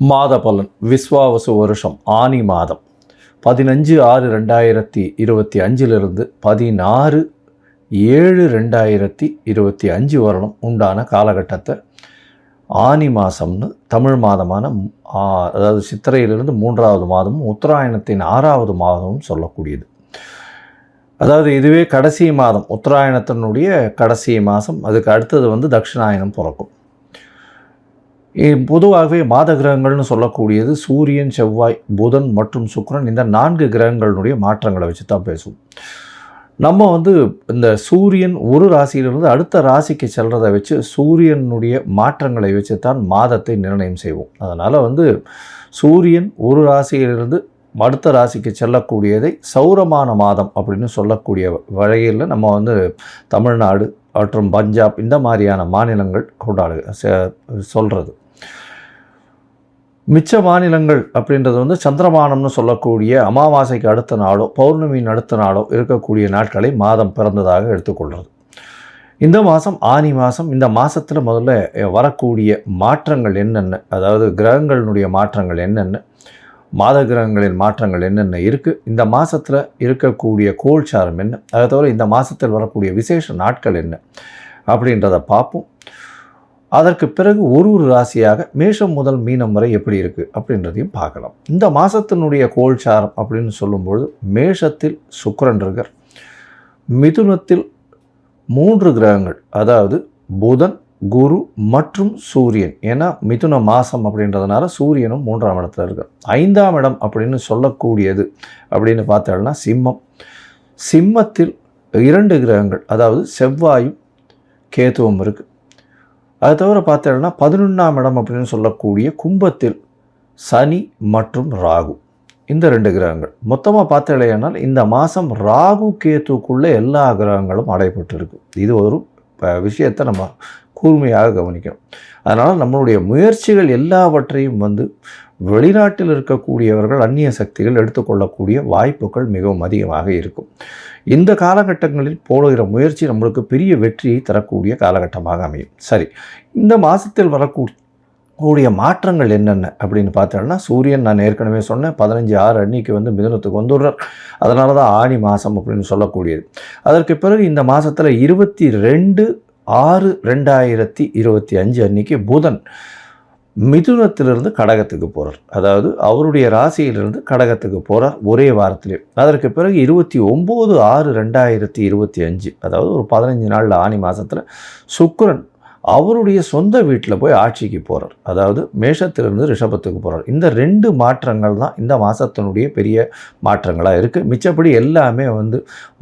மாத பலன் விஸ்வாவசு வருஷம் ஆனி மாதம் 15/6/2025 16/7/2025 வரணும் உண்டான காலகட்டத்தை ஆனி மாதம்னு தமிழ் மாதமான அதாவது சித்திரையிலிருந்து 3வது மாதமும் உத்தராயணத்தின் 6வது மாதமும் சொல்லக்கூடியது. அதாவது இதுவே கடைசி மாதம், உத்தராயணத்தினுடைய கடைசி மாதம். அதுக்கு அடுத்தது தட்சிணாயனம் பிறக்கும். பொதுவாகவே மாத கிரகங்கள்னு சொல்லக்கூடியது சூரியன், செவ்வாய், புதன் மற்றும் சுக்கிரன், இந்த 4 கிரகங்களுடைய மாற்றங்களை வச்சு தான் பேசுவோம். நம்ம இந்த சூரியன் ஒரு ராசியிலிருந்து அடுத்த ராசிக்கு செல்றதை வச்சு சூரியனுடைய மாற்றங்களை வச்சு தான் மாதத்தை நிர்ணயம் செய்வோம். அதனால் சூரியன் ஒரு ராசியிலிருந்து அடுத்த ராசிக்கு செல்லக்கூடியதை சௌரமான மாதம் அப்படின்னு சொல்லக்கூடிய வகையில் நம்ம தமிழ்நாடு மற்றும் பஞ்சாப் இந்த மாதிரியான மாநிலங்கள் சொல்கிறது. மிச்ச மாநிலங்கள் அப்படின்றது சந்திரமானம்னு சொல்லக்கூடிய அமாவாசைக்கு அடுத்த நாளோ பௌர்ணமியின் அடுத்த நாளோ இருக்கக்கூடிய நாட்களை மாதம் பிறந்ததாக எடுத்துக்கொள்கிறது. இந்த மாதம் ஆனி மாதம். இந்த மாதத்தில் முதல்ல வரக்கூடிய மாற்றங்கள் என்னென்ன, அதாவது கிரகங்களினுடைய மாற்றங்கள் என்னென்ன, மாத கிரகங்களின் மாற்றங்கள் என்னென்ன இருக்குது, இந்த மாதத்தில் இருக்கக்கூடிய கோல்சாரம் என்ன, அதை தவிர இந்த மாதத்தில் வரக்கூடிய விசேஷ நாட்கள் என்ன அப்படின்றத பார்ப்போம். அதற்கு பிறகு ஒரு ராசியாக மேஷம் முதல் மீனம் வரை எப்படி இருக்குது அப்படின்றதையும் பார்க்கலாம். இந்த மாதத்தினுடைய கோல்சாரம் அப்படின்னு சொல்லும்பொழுது மேஷத்தில் சுக்கிரன் இருக்கார், மிதுனத்தில் 3 கிரகங்கள், அதாவது புதன், குரு மற்றும் சூரியன். ஏன்னா மிதுன மாதம் அப்படின்றதுனால சூரியனும் 3ஆம் இடத்துல இருக்கார். 5ஆம் இடம் அப்படின்னு சொல்லக்கூடியது அப்படின்னு பார்த்தோம்னா சிம்மம். சிம்மத்தில் 2 கிரகங்கள், அதாவது செவ்வாயும் கேதுவும் இருக்குது. அது தவிர பார்த்தோம்னா 11ஆம் இடம் அப்படின்னு சொல்லக்கூடிய கும்பத்தில் சனி மற்றும் ராகு, இந்த 2 கிரகங்கள். மொத்தமாக பார்த்தலையானால் இந்த மாதம் ராகு கேத்துக்குள்ளே எல்லா கிரகங்களும் அடைபட்டு இருக்குது. இது ஒரு விஷயத்தை நம்ம கூர்மையாக கவனிக்கணும். அதனால் நம்மளுடைய முயற்சிகள் எல்லாவற்றையும் வெளிநாட்டில் இருக்கக்கூடியவர்கள், அந்நிய சக்திகள் எடுத்துக்கொள்ளக்கூடிய வாய்ப்புகள் மிகவும் அதிகமாக இருக்கும். இந்த காலகட்டங்களில் போடுகிற முயற்சி நம்மளுக்கு பெரிய வெற்றியை தரக்கூடிய காலகட்டமாக அமையும். சரி, இந்த மாதத்தில் வரக்கூடிய மாற்றங்கள் என்னென்ன அப்படின்னு பார்த்தோம்னா, சூரியன் நான் ஏற்கனவே சொன்னேன் 15/6 அன்னைக்கு மிதுனத்துக்கு வந்துடுறார். அதனால தான் ஆனி மாதம் அப்படின்னு சொல்லக்கூடியது. அதற்கு பிறகு இந்த மாதத்தில் 22/6/2025 அன்னைக்கு புதன் மிதுனத்திலிருந்து கடகத்துக்கு போகிறார். அதாவது அவருடைய ராசியிலிருந்து கடகத்துக்கு போகிறார் ஒரே வாரத்திலே. அதற்கு பிறகு 29/6/2025, அதாவது ஒரு 15 நாளில் ஆனி மாதத்தில் சுக்கிரன் அவருடைய சொந்த வீட்டில் போய் ஆட்சிக்கு போகிறார். அதாவது மேஷத்திலிருந்து ரிஷபத்துக்கு போகிறார். இந்த 2 மாற்றங்கள் தான் இந்த மாதத்தினுடைய பெரிய மாற்றங்களாக இருக்குது. மிச்சப்படி எல்லாமே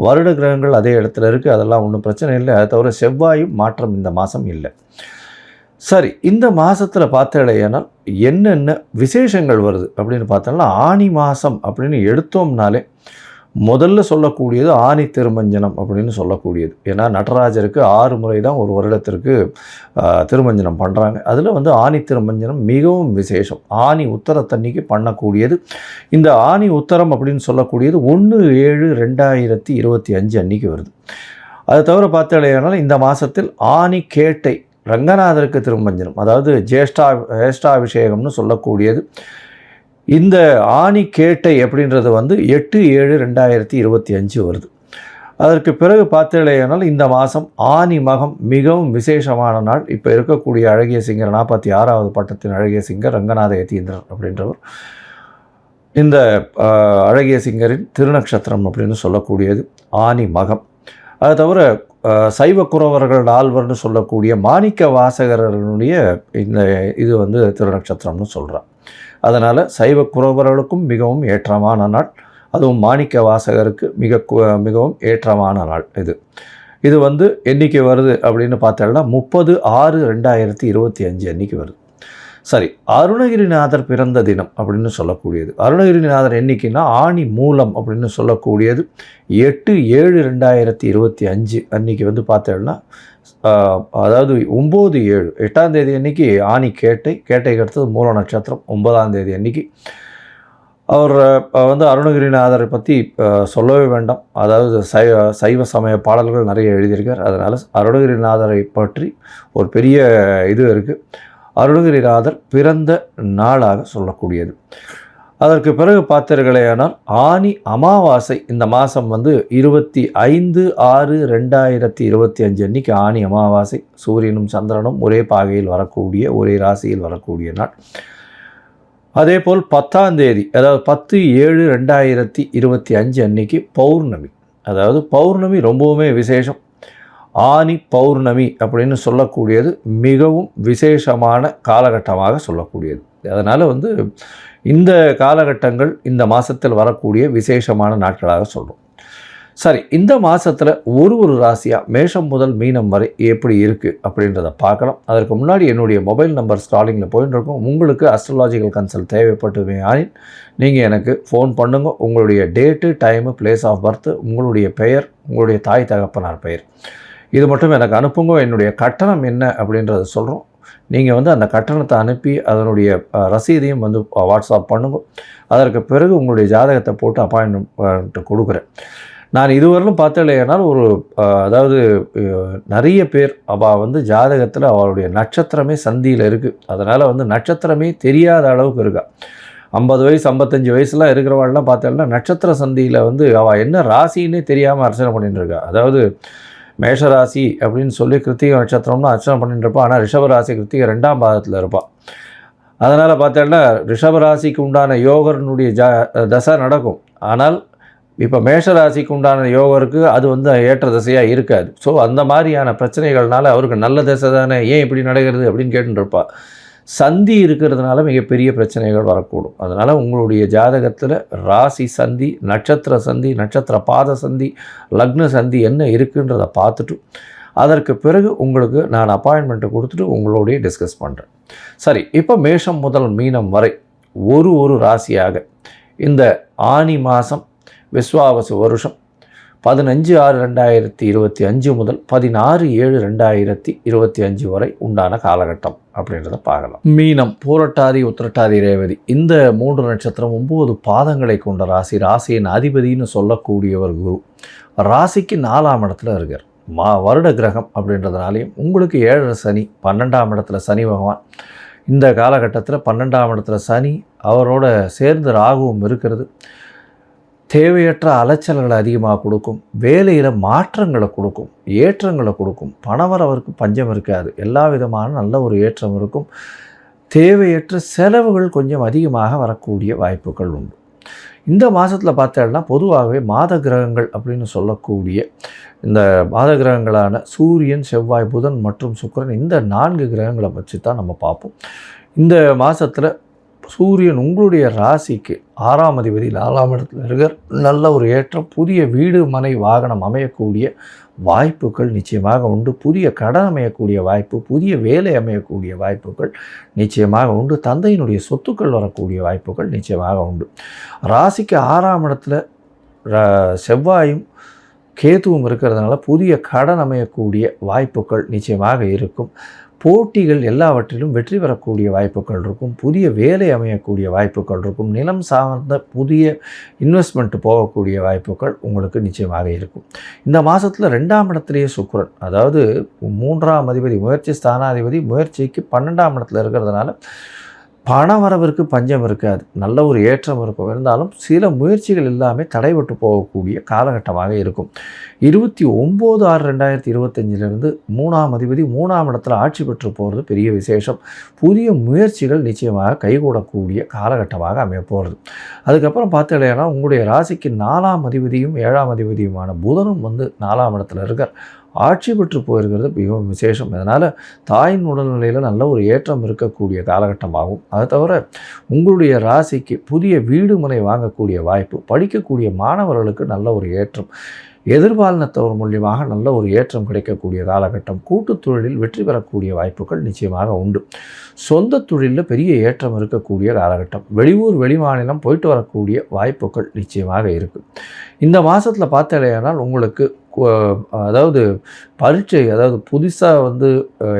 வருட கிரகங்கள் அதே இடத்துல இருக்குது, அதெல்லாம் ஒன்றும் பிரச்சனை இல்லை. அதை தவிர செவ்வாயும் மாற்றம் இந்த மாதம் இல்லை. சரி, இந்த மாதத்தில் பார்த்தடையானால் என்னென்ன விசேஷங்கள் வருது அப்படின்னு பார்த்தோம்னா, ஆனி மாதம் அப்படின்னு எடுத்தோம்னாலே முதல்ல சொல்லக்கூடியது ஆனி திருமஞ்சனம் அப்படின்னு சொல்லக்கூடியது. ஏன்னா நடராஜருக்கு 6 முறை தான் ஒரு வருடத்திற்கு திருமஞ்சனம் பண்ணுறாங்க. அதில் ஆனி திருமஞ்சனம் மிகவும் விசேஷம். ஆனி உத்தரத்தன்னைக்கு பண்ணக்கூடியது. இந்த ஆனி உத்தரம் அப்படின்னு சொல்லக்கூடியது 1/7/2025 அன்னைக்கு வருது. அதை தவிர பார்த்தடையானால் இந்த மாதத்தில் ஆனி கேட்டை ரங்கநாதருக்கு திருமஞ்சனம், அதாவது ஜேஷ்டாபிஷேகம்னு சொல்லக்கூடியது. இந்த ஆனி கேட்டை அப்படின்றது 8/7/2025 வருது. அதற்கு பிறகு பார்த்தீங்களேனால் இந்த மாதம் ஆனி மகம் மிகவும் விசேஷமான நாள். இப்போ இருக்கக்கூடிய அழகிய சிங்கர் 46வது பட்டத்தின் அழகிய சிங்கர் ரங்கநாத யதீந்திரர் அப்படின்றவர். இந்த அழகிய சிங்கரின் திருநக்ஷத்திரம் அப்படின்னு சொல்லக்கூடியது ஆனி மகம். அது தவிர சைவ குறவர்கள் ஆழ்வர்னு சொல்லக்கூடிய மாணிக்க வாசகரனுடைய இந்த இது திருநக்ஷத்திரம்னு சொல்கிறார். அதனால் சைவ குறவர்களுக்கும் மிகவும் ஏற்றமான நாள், அதுவும் மாணிக்க வாசகருக்கு மிகவும் ஏற்றமான நாள் இது. இது என்றைக்கு வருது அப்படின்னு பார்த்தோம்னா 30/6/2025 அன்றைக்கி வருது. சரி, அருணகிரிநாதர் பிறந்த தினம் அப்படின்னு சொல்லக்கூடியது. அருணகிரிநாதர் என்னைக்குன்னா ஆணி மூலம் அப்படின்னு சொல்லக்கூடியது 8/7/2025 அன்றைக்கி பார்த்தோம்னா, அதாவது 9/7 8ஆம் தேதி அன்றைக்கி ஆணி கேட்டைக்கு அடுத்தது மூல நட்சத்திரம். 9ஆம் தேதி அன்றைக்கி அவர் அருணகிரிநாதரை பற்றி சொல்லவே வேண்டாம். அதாவது சைவ சமய பாடல்கள் நிறைய எழுதியிருக்கார். அதனால் அருணகிரிநாதரை பற்றி ஒரு பெரிய இது இருக்குது. அருணகிரிநாதர் பிறந்த நாளாக சொல்லக்கூடியது. அதற்கு பிறகு பார்த்தீர்களேயானால் ஆனி அமாவாசை இந்த மாதம் 25/6/2025 அன்னைக்கு ஆனி அமாவாசை. சூரியனும் சந்திரனும் ஒரே பாகையில் வரக்கூடிய, ஒரே ராசியில் வரக்கூடிய நாள். அதேபோல் 10ஆம் தேதி, அதாவது 10/7/2025 அன்னைக்கு பௌர்ணமி. அதாவது பௌர்ணமி ரொம்பவுமே விசேஷம். ஆனி பௌர்ணமி அப்படின்னு சொல்லக்கூடியது மிகவும் விசேஷமான காலகட்டமாக சொல்லக்கூடியது. அதனால் இந்த காலகட்டங்கள் இந்த மாதத்தில் வரக்கூடிய விசேஷமான நாட்களாக சொல்கிறோம். சரி, இந்த மாதத்தில் ஒரு ராசியாக மேஷம் முதல் மீனம் வரை எப்படி இருக்குது அப்படின்றத பார்க்கலாம். அதற்கு முன்னாடி என்னுடைய மொபைல் நம்பர் ஸ்க்ராலிங்கில் போயிட்டு இருக்கும். உங்களுக்கு அஸ்ட்ராலாஜிக்கல் கன்சல்ட் தேவைப்பட்டுமே ஆனின் நீங்கள் எனக்கு ஃபோன் பண்ணுங்க. உங்களுடைய date, time, place of birth, உங்களுடைய பெயர், உங்களுடைய தாய் தகப்பனார் பெயர், இது மட்டும் எனக்கு அனுப்புங்க. என்னுடைய கட்டணம் என்ன அப்படின்றத சொல்கிறோம். நீங்கள் அந்த கட்டணத்தை அனுப்பி அதனுடைய ரசீதையும் வாட்ஸ்அப் பண்ணுங்க. அதற்கு பிறகு உங்களுடைய ஜாதகத்தை போட்டு அப்பாயின்மெண்ட் கொடுக்குறேன். நான் இதுவரையிலும் பார்த்தேனால் அதாவது நிறைய பேர் ஜாதகத்தில் அவருடைய நட்சத்திரமே சந்தியில் இருக்குது. அதனால் நட்சத்திரமே தெரியாத அளவுக்கு இருக்கா. 50 வயசு 55 வயசுலாம் இருக்கிறவாள்லாம் பார்த்தேன்னா நட்சத்திர சந்தியில் அவள் என்ன ராசின்னே தெரியாமல் அர்ச்சனை பண்ணிட்டு இருக்கா. அதாவது மேஷராசி அப்படின்னு சொல்லி கிருத்திகை நட்சத்திரம்னு அர்ச்சனை பண்ணிட்டு இருப்பாள். ஆனால் ரிஷபராசி கிருத்திகை 2ஆம் பாதத்தில் இருப்பாள். அதனால் பார்த்தேன்னா ரிஷபராசிக்கு உண்டான யோகனுடைய தசை நடக்கும். ஆனால் இப்போ மேஷராசிக்கு உண்டான யோகருக்கு அது ஏற்ற திசையாக இருக்காது. ஸோ அந்த மாதிரியான பிரச்சனைகள்னால அவருக்கு நல்ல திசை தானே, ஏன் இப்படி நடக்கிறது அப்படின்னு கேட்டுருப்பாள். சந்தி இருக்கிறதுனால மிகப்பெரிய பிரச்சனைகள் வரக்கூடும். அதனால் உங்களுடைய ஜாதகத்தில் ராசி சந்தி, நட்சத்திர சந்தி, நட்சத்திர பாத சந்தி, லக்ன சந்தி என்ன இருக்குன்றதை பார்த்துட்டு அதற்கு பிறகு உங்களுக்கு நான் அப்பாயின்மெண்ட்டை கொடுத்துட்டு உங்களோடைய டிஸ்கஸ் பண்ணுறேன். சரி, இப்போ மேஷம் முதல் மீனம் வரை ஒரு ராசியாக இந்த ஆனி மாதம் விஸ்வாவசு வருஷம் 15/6/2025 முதல் 16/7/2025 வரை உண்டான காலகட்டம் அப்படின்றத பார்க்கலாம். மீனம், பூரட்டாதி, உத்திரட்டாதி, ரேவதி இந்த 3 நட்சத்திரம் 9 பாதங்களை கொண்ட ராசி. ராசியின் அதிபதினு சொல்லக்கூடியவர் குரு. ராசிக்கு 4ஆம் இடத்துல இருக்கார். வருட கிரகம் அப்படின்றதுனாலையும் உங்களுக்கு 7 சனி, 12ஆம் இடத்துல சனி பகவான். இந்த காலகட்டத்தில் 12ஆம் இடத்துல சனி, அவரோட சேர்ந்து ராகுவும் இருக்கிறது. தேவையற்ற அலைச்சல்களை அதிகமாக கொடுக்கும். வேலையில் மாற்றங்களை கொடுக்கும், ஏற்றங்களை கொடுக்கும். பணவரவருக்கு பஞ்சம் இருக்காது. எல்லா விதமான நல்ல ஒரு ஏற்றம் இருக்கும். தேவையற்ற செலவுகள் கொஞ்சம் அதிகமாக வரக்கூடிய வாய்ப்புகள் உண்டு. இந்த மாதத்தில் பார்த்தோம்னா பொதுவாகவே மாத கிரகங்கள் அப்படின்னு சொல்லக்கூடிய இந்த மாத கிரகங்களான சூரியன், செவ்வாய், புதன் மற்றும் சுக்கிரன், இந்த 4 கிரகங்களை வச்சு தான் நம்ம பார்ப்போம். இந்த மாதத்தில் சூரியன் உங்களுடைய ராசிக்கு 6ஆம் அதிபதி 4ஆம் இடத்துல இருக்கார். நல்ல ஒரு ஏற்றம். புதிய வீடு, மனை, வாகனம் அமையக்கூடிய வாய்ப்புகள் நிச்சயமாக உண்டு. புதிய கடன் அமையக்கூடிய வாய்ப்பு, புதிய வேலை அமையக்கூடிய வாய்ப்புகள் நிச்சயமாக உண்டு. தந்தையினுடைய சொத்துக்கள் வரக்கூடிய வாய்ப்புகள் நிச்சயமாக உண்டு. ராசிக்கு 6ஆம் இடத்துல செவ்வாயும் கேதுவும் இருக்கிறதுனால புதிய கடன் அமையக்கூடிய வாய்ப்புகள் நிச்சயமாக இருக்கும். போட்டிகள் எல்லாவற்றிலும் வெற்றி பெறக்கூடிய வாய்ப்புகள் இருக்கும். புதிய வேலை அமையக்கூடிய வாய்ப்புகள் இருக்கும். நிலம் சார்ந்த புதிய இன்வெஸ்ட்மெண்ட் போகக்கூடிய வாய்ப்புகள் உங்களுக்கு நிச்சயமாக இருக்கும். இந்த மாதத்தில் 2ஆம் இடத்துலேயே சுக்கிரன், அதாவது 3ஆம் அதிபதி, முயற்சி ஸ்தானாதிபதி, முயற்சிக்கு 12ஆம் இடத்துல இருக்கிறதுனால பணவரவிற்கு பஞ்சம் இருக்காது. நல்ல ஒரு ஏற்றம் இருக்கும். இருந்தாலும் சில முயற்சிகள் எல்லாமே தடைபட்டு போகக்கூடிய காலகட்டமாக இருக்கும். 29/6/2025 3ஆம் அதிபதி 3ஆம் இடத்துல ஆட்சி பெற்று போகிறது பெரிய விசேஷம். புதிய முயற்சிகள் நிச்சயமாக கைகூடக்கூடிய காலகட்டமாக அமைய போகிறது. அதுக்கப்புறம் பார்த்தீங்கன்னா உங்களுடைய ராசிக்கு 4ஆம் அதிபதியும் 7ஆம் அதிபதியுமான புதனும் 4ஆம் இடத்துல இருக்கார். ஆட்சி பெற்று போயிருக்கிறது மிகவும் விசேஷம். அதனால் தாயின் உடல்நிலையில் நல்ல ஒரு ஏற்றம் இருக்கக்கூடிய காலகட்டமாகும். அதை தவிர உங்களுடைய ராசிக்கு புதிய வீடு மனை வாங்கக்கூடிய வாய்ப்பு, படிக்கக்கூடிய மாணவர்களுக்கு நல்ல ஒரு ஏற்றம், எதிர்பாலினத்தவர் மூலியமாக நல்ல ஒரு ஏற்றம் கிடைக்கக்கூடிய காலகட்டம். கூட்டுத் தொழிலில் வெற்றி பெறக்கூடிய வாய்ப்புகள் நிச்சயமாக உண்டு. சொந்த தொழிலில் பெரிய ஏற்றம் இருக்கக்கூடிய காலகட்டம். வெளியூர் வெளிமாநிலம் போயிட்டு வரக்கூடிய வாய்ப்புகள் நிச்சயமாக இருக்குது. இந்த மாதத்தில் பார்த்தேனால் உங்களுக்கு அதாவது பரீட்சை, அதாவது புதுசாக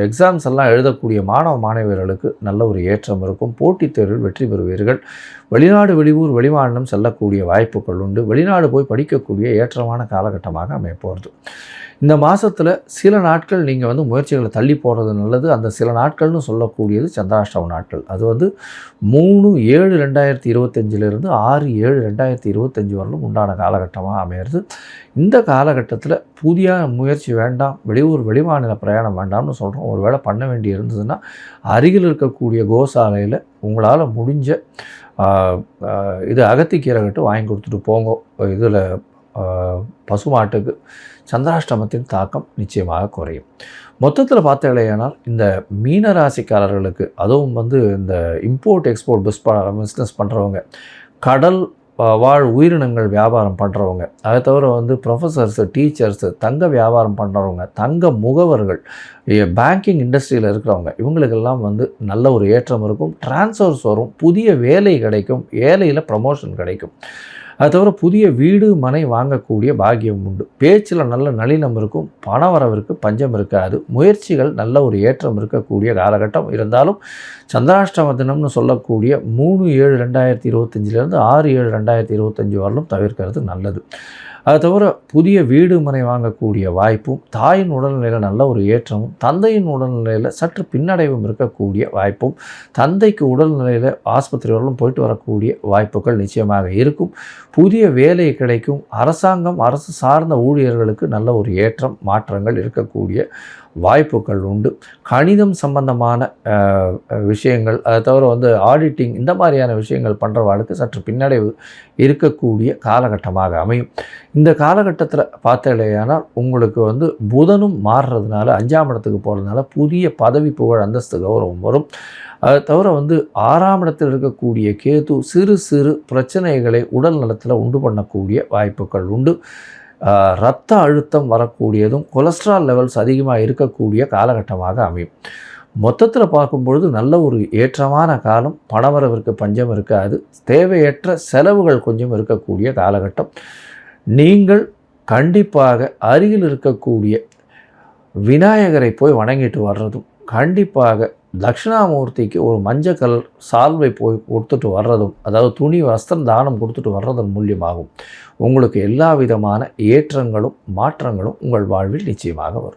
எக்ஸாம்ஸ் எல்லாம் எழுதக்கூடிய மாணவ மாணவியர்களுக்கு நல்ல ஒரு ஏற்றம் இருக்கும். போட்டித் தேர்வில் வெற்றி பெறுவீர்கள். வெளிநாடு, வெளியூர், வெளிமாநிலம் செல்லக்கூடிய வாய்ப்புகள் உண்டு. வெளிநாடு போய் படிக்கக்கூடிய ஏற்றமான காலகட்டமாக அமைய போகிறது. இந்த மாதத்தில் சில நாட்கள் நீங்கள் வந்து முயற்சிகளை தள்ளி போடுறது நல்லது. அந்த சில நாட்கள்னு சொல்லக்கூடியது சந்திராஷ்டம நாட்கள். அது வந்து 3/7/2025 6/7/2025 வரலும் உண்டான காலகட்டமாக அமையிறது. இந்த காலகட்டத்தில் புதிய முயற்சி வேண்டாம், வெளியூர் வெளிமாநில பிரயாணம் வேண்டாம்னு சொல்கிறோம். ஒரு வேளை பண்ண வேண்டி இருந்ததுன்னா அருகில் இருக்கக்கூடிய கோசாலையில் உங்களால் முடிஞ்ச இது அகத்திக்கீரை கட்டு வாங்கி கொடுத்துட்டு போங்க. இதில் பசுமாட்டுக்கு சந்திராஷ்டமத்தின் தாக்கம் நிச்சயமாக குறையும். மொத்தத்தில் பார்த்தீங்களேனால் இந்த மீன ராசிக்காரர்களுக்கு, அதுவும் வந்து இந்த இம்போர்ட் எக்ஸ்போர்ட் பிஸ்னஸ் பண்ணுறவங்க, கடல் வாழ் உயிரினங்கள் வியாபாரம் பண்ணுறவங்க, அதை தவிர வந்து ப்ரொஃபஸர்ஸு, டீச்சர்ஸு, தங்க வியாபாரம் பண்ணுறவங்க, தங்க முகவர்கள், பேங்கிங் இண்டஸ்ட்ரியில் இருக்கிறவங்க, இவங்களுக்கெல்லாம் வந்து நல்ல ஒரு ஏற்றம் இருக்கும். டிரான்ஸ்ஃபர்ஸ் வரும், புதிய வேலை கிடைக்கும், வேலையில் ப்ரமோஷன் கிடைக்கும். அது தவிர புதிய வீடு மனை வாங்கக்கூடிய பாக்கியம் உண்டு. பேச்சில் நல்ல நளினம் இருக்கும், பணவரவிற்கு பஞ்சம் இருக்காது. முயற்சிகள் நல்ல ஒரு ஏற்றம் இருக்கக்கூடிய காலகட்டம். இருந்தாலும் சந்திராஷ்டம தினம்னு சொல்லக்கூடிய 3/7/2025 6/7/2025 வரலும் தவிர்க்கிறது நல்லது. அது தவிர புதிய வீடு மனை வாங்கக்கூடிய வாய்ப்பும், தாயின் உடல்நிலையில் நல்ல ஒரு ஏற்றமும், தந்தையின் உடல்நிலையில் சற்று பின்னடைவும் இருக்கக்கூடிய வாய்ப்பும், தந்தைக்கு உடல்நிலையில் ஆஸ்பத்திரி வரலும் போயிட்டு வரக்கூடிய வாய்ப்புகள் நிச்சயமாக இருக்கும். புதிய வேலை கிடைக்கும். அரசாங்கம், அரசு சார்ந்த ஊழியர்களுக்கு நல்ல ஒரு ஏற்றம், மாற்றங்கள் இருக்கக்கூடிய வாய்ப்புகள் உண்டு. கணிதம் சம்பந்தமான விஷயங்கள், அதை தவிர வந்து ஆடிட்டிங், இந்த மாதிரியான விஷயங்கள் பண்ணுறவாளுக்கு சற்று பின்னடைவு இருக்கக்கூடிய காலகட்டமாக அமையும். இந்த காலகட்டத்தில் பார்த்தலையானால் உங்களுக்கு வந்து புதனும் மாறுறதுனால, 5ஆம் இடத்துக்கு போகிறதுனால புதிய பதவி, புகழ், அந்தஸ்து, கௌரவம் வரும். அதை தவிர வந்து 6ஆம் இடத்தில் இருக்கக்கூடிய கேது சிறு சிறு பிரச்சனைகளை உடல் நலத்தில் உண்டு பண்ணக்கூடிய வாய்ப்புகள் உண்டு. இரத்த அழுத்தம் வரக்கூடியதும், கொலஸ்ட்ரால் லெவல்ஸ் அதிகமாக இருக்கக்கூடிய காலகட்டமாக அமையும். மொத்தத்தில் பார்க்கும்பொழுது நல்ல ஒரு ஏற்றமான காலம். பணவரவிற்கு பஞ்சம் இருக்காது. தேவையற்ற செலவுகள் கொஞ்சம் இருக்கக்கூடிய காலகட்டம். நீங்கள் கண்டிப்பாக அருகில் இருக்கக்கூடிய விநாயகரை போய் வணங்கிட்டு வர்றதும், கண்டிப்பாக தட்சிணாமூர்த்திக்கு ஒரு மஞ்சள் கலர் சால்வை போய் கொடுத்துட்டு வர்றதும், அதாவது துணி வஸ்திரம் தானம் கொடுத்துட்டு வர்றதன் மூலியமாகும் உங்களுக்கு எல்லா விதமான ஏற்றங்களும் மாற்றங்களும் உங்கள் வாழ்வில் நிச்சயமாக வரும்.